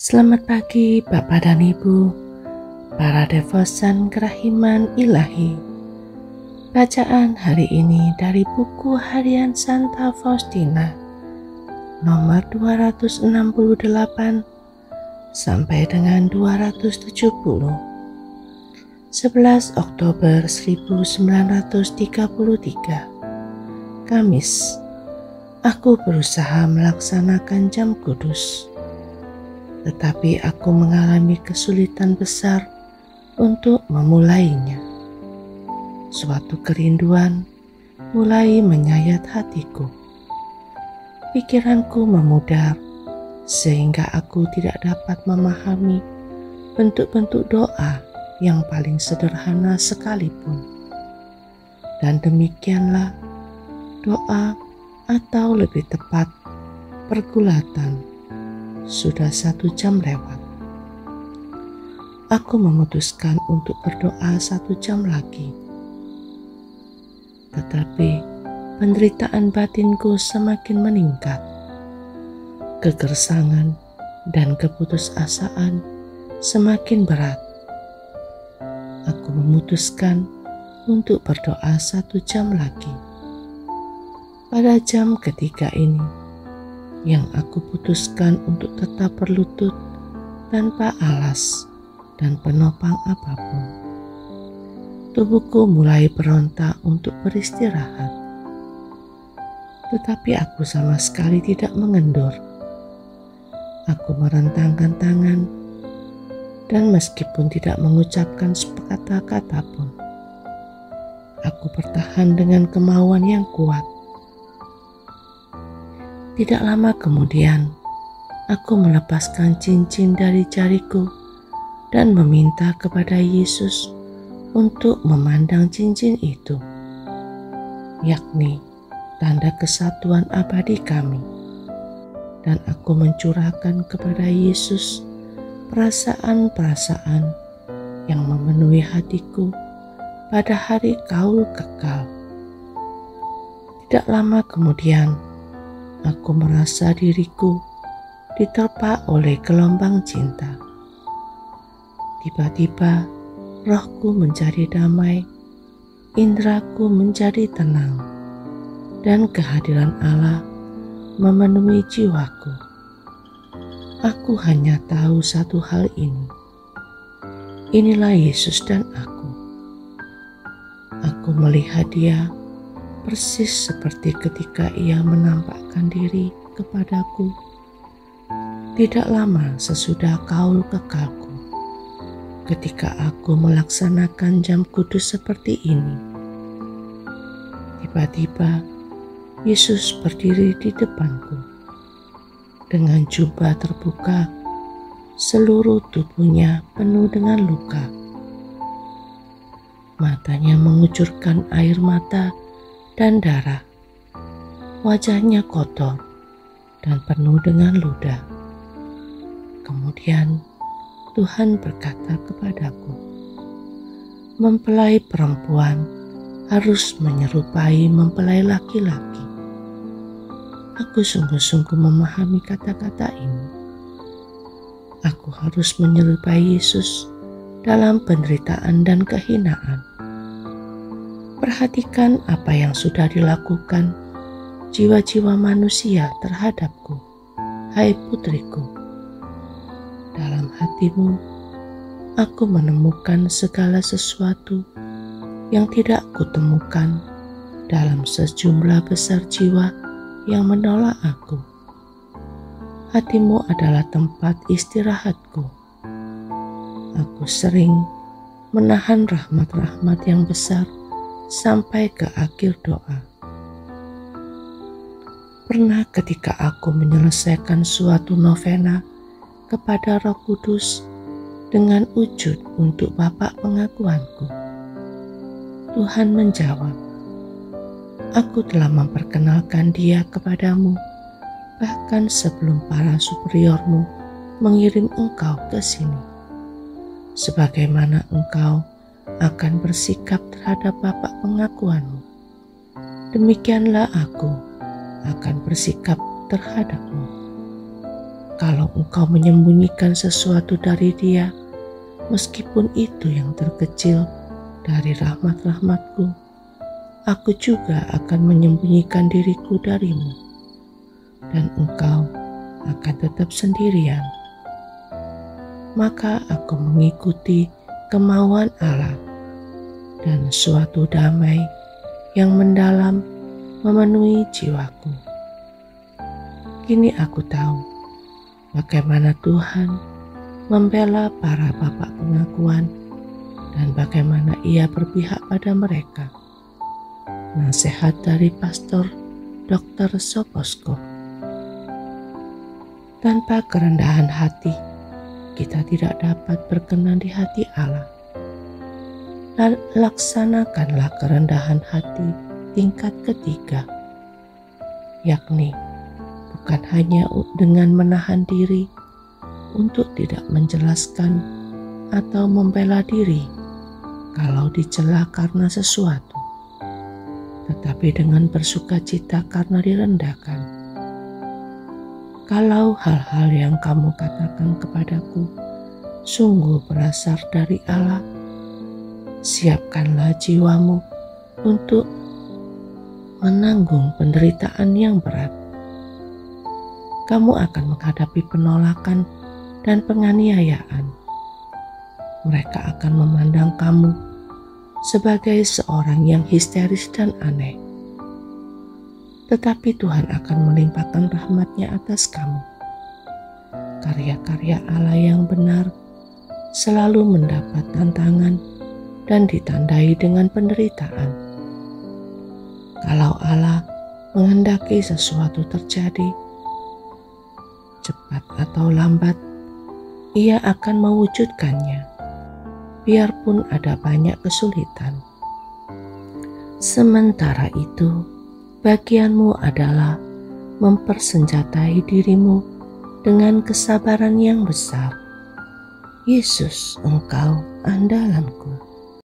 Selamat pagi Bapak dan Ibu, para devosan kerahiman ilahi. Bacaan hari ini dari buku harian Santa Faustina, nomor 268 sampai dengan 270, 11 Oktober 1933, Kamis. Aku berusaha melaksanakan jam kudus, tetapi aku mengalami kesulitan besar untuk memulainya. Suatu kerinduan mulai menyayat hatiku. Pikiranku memudar sehingga aku tidak dapat memahami bentuk-bentuk doa yang paling sederhana sekalipun. Dan demikianlah doa, atau lebih tepat pergulatan, sudah 1 jam lewat. Aku memutuskan untuk berdoa 1 jam lagi. Tetapi penderitaan batinku semakin meningkat. Kegersangan dan keputusasaan semakin berat. Aku memutuskan untuk berdoa 1 jam lagi. Pada jam ketiga ini, yang aku putuskan untuk tetap berlutut tanpa alas dan penopang apapun. Tubuhku mulai berontak untuk beristirahat, tetapi aku sama sekali tidak mengendur. Aku merentangkan tangan, dan meskipun tidak mengucapkan sepatah kata pun, aku bertahan dengan kemauan yang kuat. Tidak lama kemudian, aku melepaskan cincin dari jariku dan meminta kepada Yesus untuk memandang cincin itu, yakni tanda kesatuan abadi kami. Dan aku mencurahkan kepada Yesus perasaan-perasaan yang memenuhi hatiku pada hari kaul kekal. Tidak lama kemudian, aku merasa diriku diterpa oleh gelombang cinta. Tiba-tiba rohku menjadi damai, indraku menjadi tenang, dan kehadiran Allah memenuhi jiwaku. Aku hanya tahu satu hal ini. Inilah Yesus dan aku. Aku melihat Dia persis seperti ketika Ia menampakkan diri kepadaku tidak lama sesudah kaul kekalku. Ketika aku melaksanakan jam kudus seperti ini, tiba-tiba Yesus berdiri di depanku dengan jubah terbuka, seluruh tubuhnya penuh dengan luka. Matanya mengucurkan air mata dan darah. Wajahnya kotor dan penuh dengan ludah. Kemudian Tuhan berkata kepadaku, mempelai perempuan harus menyerupai mempelai laki-laki. Aku sungguh-sungguh memahami kata-kata ini. Aku harus menyerupai Yesus dalam penderitaan dan kehinaan. Perhatikan apa yang sudah dilakukan jiwa-jiwa manusia terhadapku, hai putriku. Dalam hatimu, aku menemukan segala sesuatu yang tidak kutemukan dalam sejumlah besar jiwa yang menolak aku. Hatimu adalah tempat istirahatku. Aku sering menahan rahmat-rahmat yang besar sampai ke akhir doa. Pernah ketika aku menyelesaikan suatu novena kepada Roh Kudus dengan wujud untuk Bapa pengakuanku, Tuhan menjawab, aku telah memperkenalkan Dia kepadamu bahkan sebelum para superiormu mengirim engkau ke sini. Sebagaimana engkau akan bersikap terhadap Bapa pengakuanmu, demikianlah aku akan bersikap terhadapmu. Kalau engkau menyembunyikan sesuatu dari Dia, meskipun itu yang terkecil dari rahmat-rahmatku, aku juga akan menyembunyikan diriku darimu, dan engkau akan tetap sendirian. Maka aku mengikuti kemauan Allah, dan suatu damai yang mendalam memenuhi jiwaku. Kini aku tahu bagaimana Tuhan membela para bapak pengakuan dan bagaimana Ia berpihak pada mereka. Nasihat dari Pastor Dr. Soposko. Tanpa kerendahan hati, kita tidak dapat berkenan di hati Allah. Laksanakanlah kerendahan hati tingkat ketiga, yakni bukan hanya dengan menahan diri untuk tidak menjelaskan atau membela diri kalau dicela karena sesuatu, tetapi dengan bersukacita karena direndahkan. Kalau hal-hal yang kamu katakan kepadaku sungguh berasal dari Allah, siapkanlah jiwamu untuk menanggung penderitaan yang berat. Kamu akan menghadapi penolakan dan penganiayaan. Mereka akan memandang kamu sebagai seorang yang histeris dan aneh. Tetapi Tuhan akan melimpahkan rahmat-Nya atas kamu. Karya-karya Allah yang benar selalu mendapat tantangan dan ditandai dengan penderitaan. Kalau Allah menghendaki sesuatu terjadi, cepat atau lambat, Ia akan mewujudkannya, biarpun ada banyak kesulitan. Sementara itu, bagianmu adalah mempersenjatai dirimu dengan kesabaran yang besar. Yesus, Engkau andalanku.